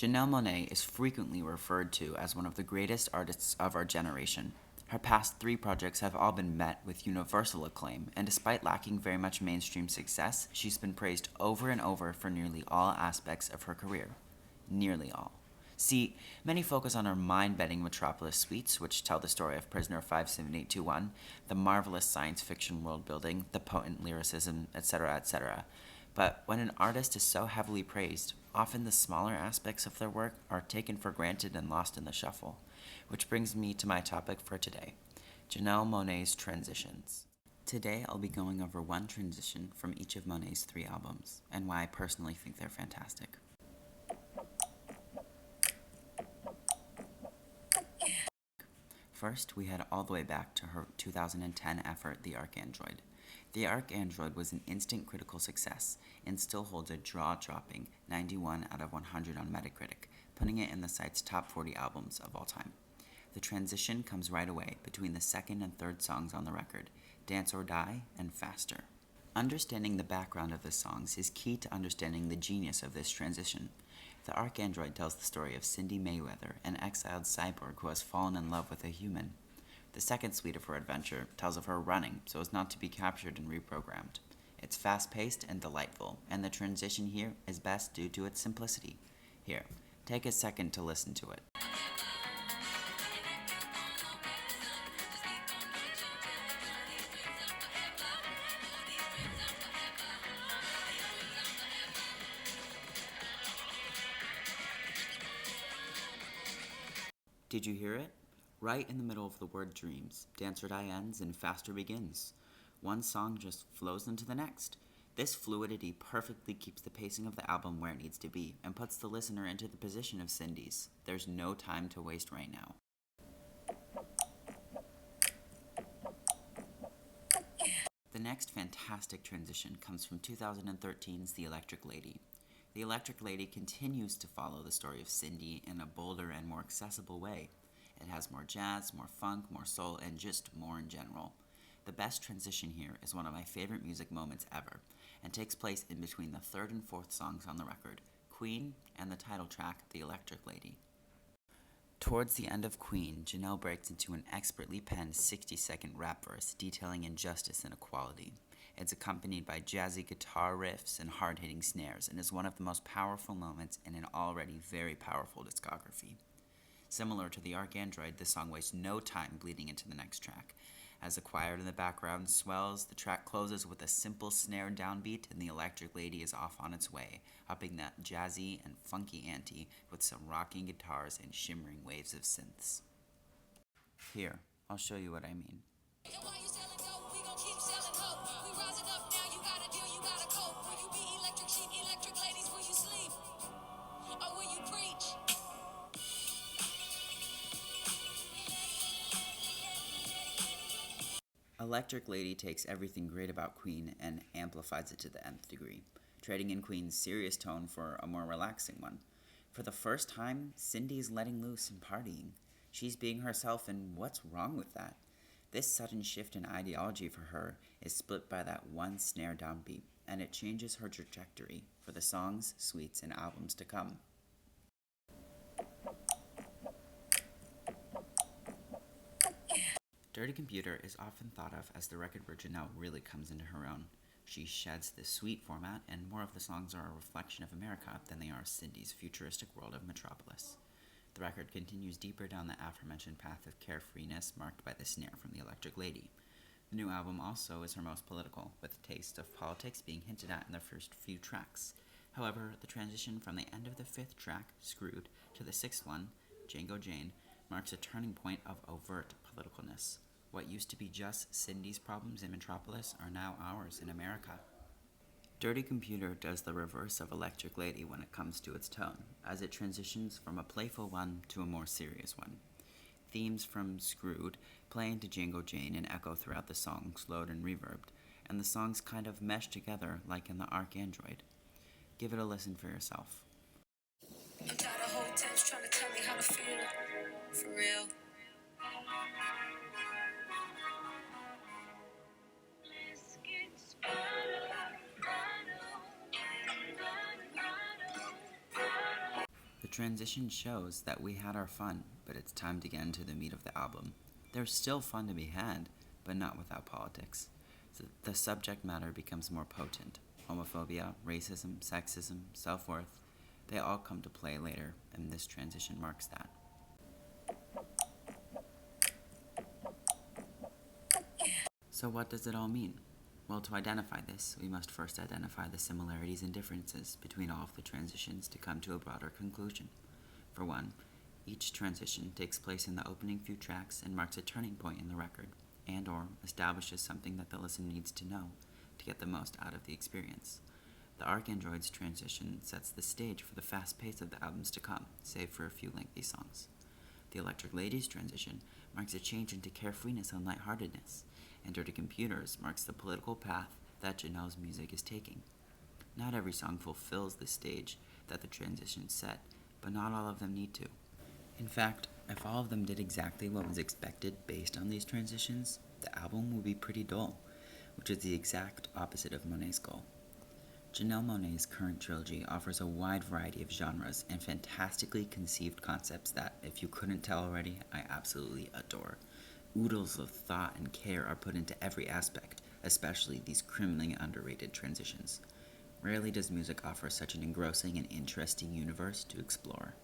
Janelle Monae is frequently referred to as one of the greatest artists of our generation. Her past three projects have all been met with universal acclaim, and despite lacking very much mainstream success, she's been praised over and over for nearly all aspects of her career. Nearly all. See, many focus on her mind-bending Metropolis suites, which tell the story of Prisoner 57821, the marvelous science fiction world-building, the potent lyricism, etc., etc. But when an artist is so heavily praised, often the smaller aspects of their work are taken for granted and lost in the shuffle. Which brings me to my topic for today, Janelle Monae's transitions. Today I'll be going over one transition from each of Monae's three albums, and why I personally think they're fantastic. First, we head all the way back to her 2010 effort, The ArchAndroid. The ArchAndroid was an instant critical success and still holds a jaw-dropping 91 out of 100 on Metacritic, putting it in the site's top 40 albums of all time. The transition comes right away between the second and third songs on the record, Dance or Die and Faster. Understanding the background of the songs is key to understanding the genius of this transition. The ArchAndroid tells the story of Cindy Mayweather, an exiled cyborg who has fallen in love with a human. The second suite of her adventure tells of her running so as not to be captured and reprogrammed. It's fast-paced and delightful, and the transition here is best due to its simplicity. Here, take a second to listen to it. Did you hear it? Right in the middle of the word dreams, Dance or Die ends and Faster begins. One song just flows into the next. This fluidity perfectly keeps the pacing of the album where it needs to be and puts the listener into the position of Cindy's. There's no time to waste right now. The next fantastic transition comes from 2013's The Electric Lady. The Electric Lady continues to follow the story of Cindy in a bolder and more accessible way. It has more jazz, more funk, more soul, and just more in general. The best transition here is one of my favorite music moments ever, and takes place in between the third and fourth songs on the record, Queen and the title track, The Electric Lady. Towards the end of Queen, Janelle breaks into an expertly penned 60-second rap verse detailing injustice and equality. It's accompanied by jazzy guitar riffs and hard-hitting snares, and is one of the most powerful moments in an already very powerful discography. Similar to the ArchAndroid, the song wastes no time bleeding into the next track. As the choir in the background swells, the track closes with a simple snare downbeat, and the Electric Lady is off on its way, upping that jazzy and funky ante with some rocking guitars and shimmering waves of synths. Here, I'll show you what I mean. Electric Lady takes everything great about Queen and amplifies it to the nth degree, trading in Queen's serious tone for a more relaxing one. For the first time, Cindy's letting loose and partying. She's being herself, and what's wrong with that? This sudden shift in ideology for her is split by that one snare downbeat, and it changes her trajectory for the songs, suites, and albums to come. Dirty Computer is often thought of as the record where Janelle really comes into her own. She sheds the suite format, and more of the songs are a reflection of America than they are Cindy's futuristic world of Metropolis. The record continues deeper down the aforementioned path of carefreeness marked by the snare from the Electric Lady. The new album also is her most political, with a taste of politics being hinted at in the first few tracks. However, the transition from the end of the fifth track, Screwed, to the sixth one, Django Jane, marks a turning point of overt politicalness. What used to be just Cindy's problems in Metropolis are now ours in America. Dirty Computer does the reverse of Electric Lady when it comes to its tone, as it transitions from a playful one to a more serious one. Themes from Screwed play into Django Jane and echo throughout the song, slowed and reverbed, and the songs kind of mesh together like in the ArchAndroid. Give it a listen for yourself. You got a whole text trying to tell me how to feel. For real. The transition shows that we had our fun, but it's time to get into the meat of the album. There's still fun to be had, but not without politics. So the subject matter becomes more potent. Homophobia, racism, sexism, self-worth, they all come to play later, and this transition marks that. So what does it all mean? Well, to identify this, we must first identify the similarities and differences between all of the transitions to come to a broader conclusion. For one, each transition takes place in the opening few tracks and marks a turning point in the record, and/or establishes something that the listener needs to know to get the most out of the experience. The Arcandroid's transition sets the stage for the fast pace of the albums to come, save for a few lengthy songs. The Electric Lady's transition marks a change into carefreeness and lightheartedness, and Dirty Computers marks the political path that Janelle's music is taking. Not every song fulfills the stage that the transition set, but not all of them need to. In fact, if all of them did exactly what was expected based on these transitions, the album would be pretty dull, which is the exact opposite of Monae's goal. Janelle Monae's current trilogy offers a wide variety of genres and fantastically conceived concepts that, if you couldn't tell already, I absolutely adore. Oodles of thought and care are put into every aspect, especially these criminally underrated transitions. Rarely does music offer such an engrossing and interesting universe to explore.